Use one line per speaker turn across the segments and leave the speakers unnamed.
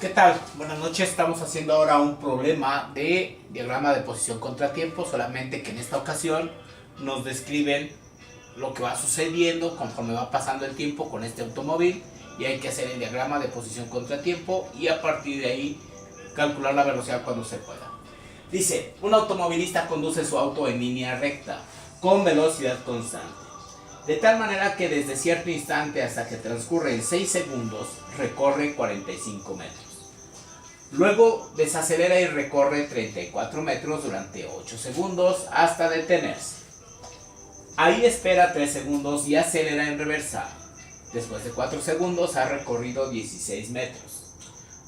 ¿Qué tal? Buenas noches, estamos haciendo ahora un problema de diagrama de posición contratiempo, solamente que en esta ocasión nos describen lo que va sucediendo conforme va pasando el tiempo con este automóvil y hay que hacer el diagrama de posición contratiempo y a partir de ahí calcular la velocidad cuando se pueda. Dice, un automovilista conduce su auto en línea recta con velocidad constante, de tal manera que desde cierto instante hasta que transcurren 6 segundos recorre 45 metros. Luego desacelera y recorre 34 metros durante 8 segundos hasta detenerse. Ahí espera 3 segundos y acelera en reversa. Después de 4 segundos ha recorrido 16 metros.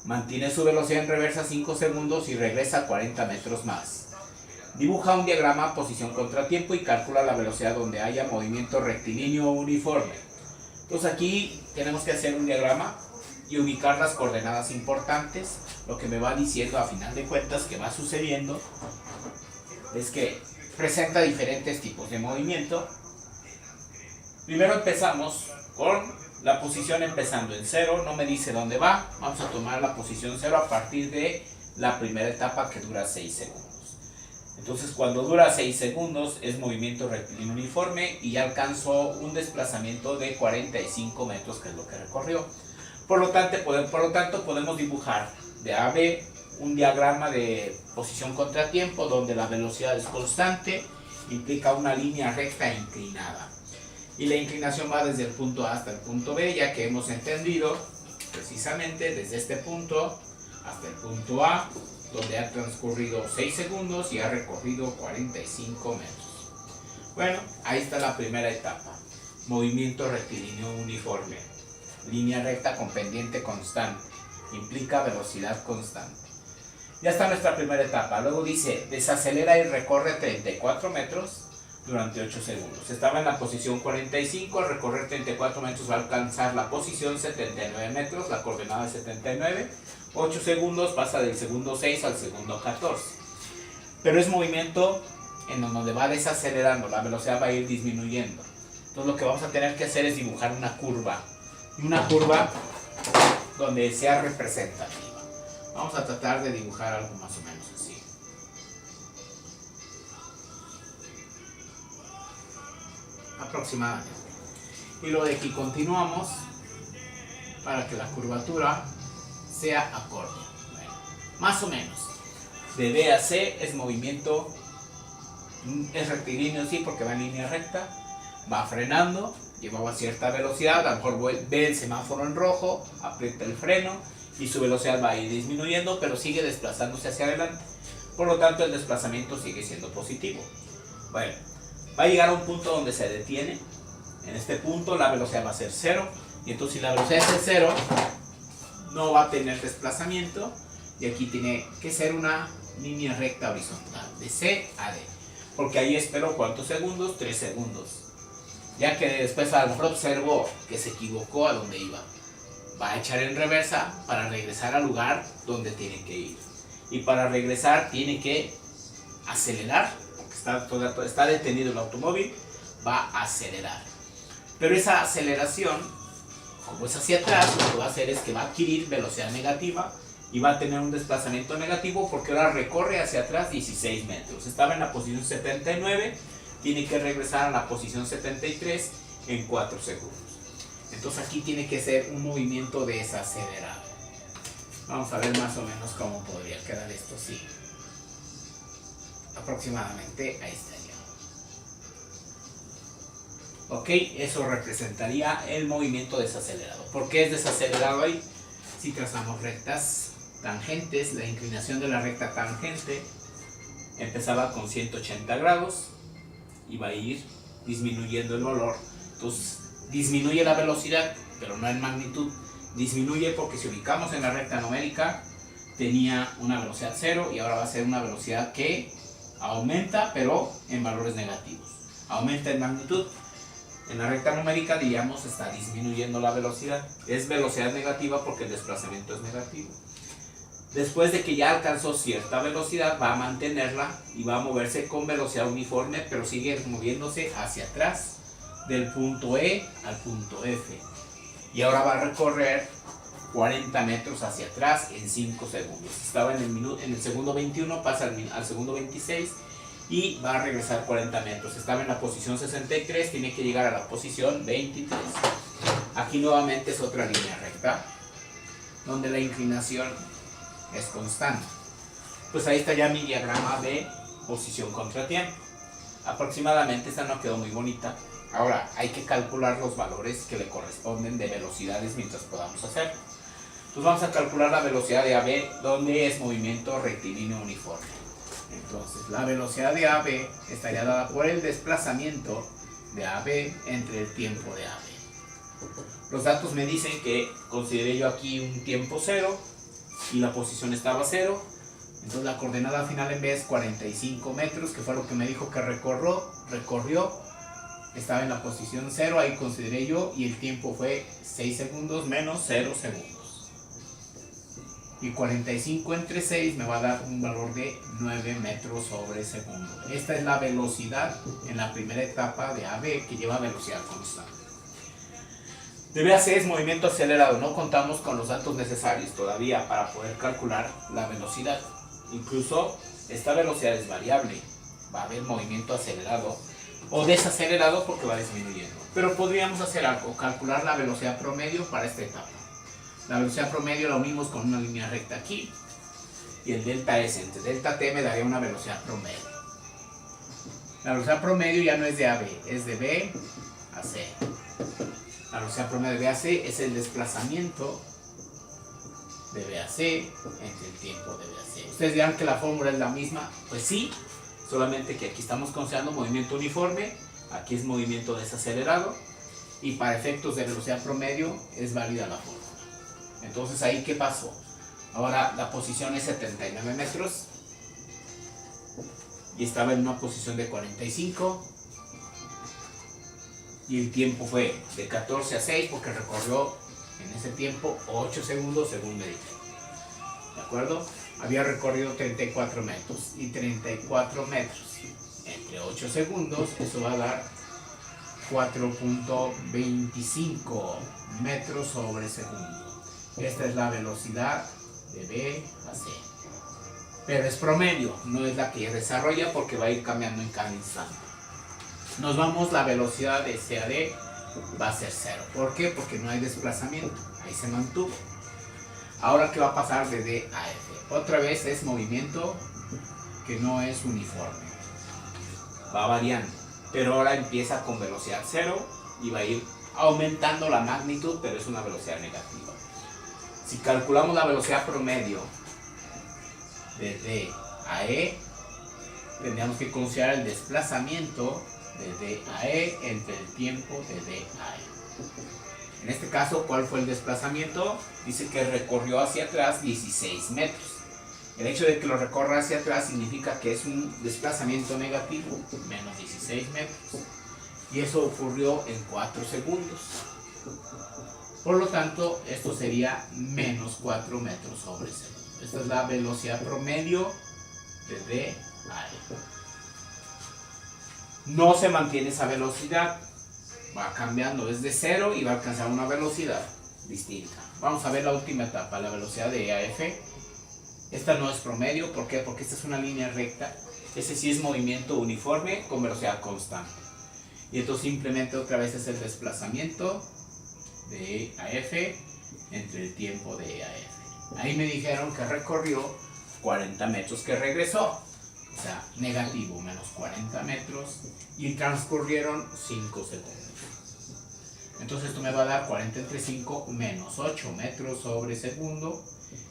Mantiene su velocidad en reversa 5 segundos y regresa 40 metros más. Dibuja un diagrama posición contratiempo y calcula la velocidad donde haya movimiento rectilíneo uniforme. Entonces aquí tenemos que hacer un diagrama y ubicar las coordenadas importantes. Lo que me va diciendo a final de cuentas que va sucediendo es que presenta diferentes tipos de movimiento. Primero empezamos con la posición empezando en 0, no me dice dónde va, vamos a tomar la posición 0 a partir de la primera etapa que dura 6 segundos. Entonces cuando dura 6 segundos es movimiento rectilíneo uniforme y ya alcanzó un desplazamiento de 45 metros, que es lo que recorrió. Por lo tanto podemos dibujar de A a B un diagrama de posición contratiempo donde la velocidad es constante, implica una línea recta inclinada. Y la inclinación va desde el punto A hasta el punto B, ya que hemos entendido precisamente desde este punto hasta el punto A, donde ha transcurrido 6 segundos y ha recorrido 45 metros. Bueno, ahí está la primera etapa. Movimiento rectilíneo uniforme. Línea recta con pendiente constante. Implica velocidad constante. Ya está nuestra primera etapa. Luego dice, desacelera y recorre 34 metros durante 8 segundos. Estaba en la posición 45, al recorrer 34 metros va a alcanzar la posición 79 metros, la coordenada es 79. 8 segundos pasa del segundo 6 al segundo 14. Pero es movimiento en donde va desacelerando, la velocidad va a ir disminuyendo. Entonces lo que vamos a tener que hacer es dibujar una curva. Y una curva donde sea representativa. Vamos a tratar de dibujar algo más o menos así. Aproximadamente. Y luego de aquí continuamos para que la curvatura sea acorde. Bueno, más o menos. De B a C es movimiento, es rectilíneo, sí, porque va en línea recta. Va frenando, llevaba cierta velocidad, a lo mejor ve el semáforo en rojo, aprieta el freno y su velocidad va a ir disminuyendo, pero sigue desplazándose hacia adelante. Por lo tanto, el desplazamiento sigue siendo positivo. Bueno, va a llegar a un punto donde se detiene. En este punto la velocidad va a ser 0. Y entonces si la velocidad es 0, no va a tener desplazamiento. Y aquí tiene que ser una línea recta horizontal, de C a D. Porque ahí espero ¿cuántos segundos? 3 segundos. Ya que después a lo mejor observo que se equivocó a donde iba. Va a echar en reversa para regresar al lugar donde tiene que ir. Y para regresar tiene que acelerar. Está detenido el automóvil, va a acelerar. Pero esa aceleración, como es hacia atrás, lo que va a hacer es que va a adquirir velocidad negativa y va a tener un desplazamiento negativo porque ahora recorre hacia atrás 16 metros. Estaba en la posición 79. Tiene que regresar a la posición 73 en 4 segundos. Entonces aquí tiene que ser un movimiento desacelerado. Vamos a ver más o menos cómo podría quedar esto así. Aproximadamente ahí estaría. Ok, eso representaría el movimiento desacelerado. ¿Por qué es desacelerado ahí? Si trazamos rectas tangentes, la inclinación de la recta tangente empezaba con 180 grados. Y va a ir disminuyendo el valor. Entonces disminuye la velocidad, pero no en magnitud. Disminuye porque si ubicamos en la recta numérica tenía una velocidad 0 y ahora va a ser una velocidad que aumenta, pero en valores negativos. Aumenta en magnitud. En la recta numérica diríamos está disminuyendo la velocidad. Es velocidad negativa porque el desplazamiento es negativo. Después de que ya alcanzó cierta velocidad, va a mantenerla y va a moverse con velocidad uniforme, pero sigue moviéndose hacia atrás del punto E al punto F. Y ahora va a recorrer 40 metros hacia atrás en 5 segundos. Estaba en el segundo 21, pasa al segundo 26 y va a regresar 40 metros. Estaba en la posición 63, tiene que llegar a la posición 23. Aquí nuevamente es otra línea recta, donde la inclinación es constante. Pues ahí está ya mi diagrama de posición contratiempo. Aproximadamente esta no quedó muy bonita. Ahora hay que calcular los valores que le corresponden de velocidades mientras podamos hacerlo. Entonces vamos a calcular la velocidad de AB, donde es movimiento rectilíneo uniforme. Entonces la velocidad de AB estaría dada por el desplazamiento de AB entre el tiempo de AB. Los datos me dicen que consideré yo aquí un tiempo 0 y la posición estaba 0. Entonces la coordenada final en B es 45 metros, que fue lo que me dijo que recorrió. Estaba en la posición 0, ahí consideré yo, y el tiempo fue 6 segundos menos 0 segundos. Y 45 entre 6 me va a dar un valor de 9 metros sobre segundo. Esta es la velocidad en la primera etapa de AB, que lleva velocidad constante. De B a C es movimiento acelerado. No contamos con los datos necesarios todavía para poder calcular la velocidad. Incluso esta velocidad es variable. Va a haber movimiento acelerado o desacelerado porque va disminuyendo. Pero podríamos hacer algo, calcular la velocidad promedio para esta etapa. La velocidad promedio la unimos con una línea recta aquí. Y el delta S entre delta T me daría una velocidad promedio. La velocidad promedio ya no es de AB, es de B a C. La velocidad promedio de B a C es el desplazamiento de B a C entre el tiempo de B a C. Ustedes dirán que la fórmula es la misma. Pues sí, solamente que aquí estamos considerando movimiento uniforme, aquí es movimiento desacelerado, y para efectos de velocidad promedio es válida la fórmula. Entonces ahí, ¿qué pasó? Ahora la posición es 79 metros y estaba en una posición de 45 y el tiempo fue de 14 a 6 porque recorrió en ese tiempo 8 segundos según me dije. ¿De acuerdo? Había recorrido 34 metros y 34 metros entre 8 segundos, eso va a dar 4.25 metros sobre segundo. Esta es la velocidad de B a C. Pero es promedio, no es la que desarrolla porque va a ir cambiando en cada instante. Nos vamos, la velocidad de C a D va a ser 0. ¿Por qué? Porque no hay desplazamiento, ahí se mantuvo. Ahora, ¿qué va a pasar de D a F? Otra vez es movimiento que no es uniforme. Va variando, pero ahora empieza con velocidad 0 y va a ir aumentando la magnitud, pero es una velocidad negativa. Si calculamos la velocidad promedio de D a E, tendríamos que considerar el desplazamiento de D a E entre el tiempo de D a E. En este caso, ¿cuál fue el desplazamiento? Dice que recorrió hacia atrás 16 metros. El hecho de que lo recorra hacia atrás significa que es un desplazamiento negativo, menos 16 metros. Y eso ocurrió en 4 segundos. Por lo tanto, esto sería menos 4 metros sobre segundo. Esta es la velocidad promedio de D a E. No se mantiene esa velocidad, va cambiando, es de 0 y va a alcanzar una velocidad distinta. Vamos a ver la última etapa, la velocidad de E a F. Esta no es promedio, ¿por qué? Porque esta es una línea recta. Ese sí es movimiento uniforme con velocidad constante. Y entonces simplemente otra vez es el desplazamiento de E a F entre el tiempo de E a F. Ahí me dijeron que recorrió 40 metros, que regresó. O sea, negativo, menos 40 metros. Y transcurrieron 5 segundos. Entonces esto me va a dar 40 entre 5 menos 8 metros sobre segundo.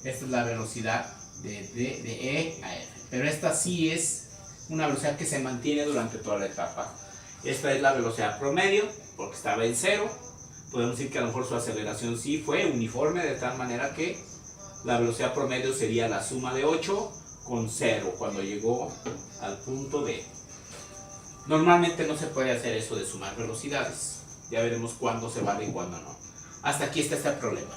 Esta es la velocidad de E a F. Pero esta sí es una velocidad que se mantiene durante toda la etapa. Esta es la velocidad promedio, porque estaba en 0. Podemos decir que a lo mejor su aceleración sí fue uniforme, de tal manera que la velocidad promedio sería la suma de 8 con 0 cuando llegó al punto D. Normalmente no se puede hacer eso de sumar velocidades. Ya veremos cuándo se vale y cuándo no. Hasta aquí está este problema.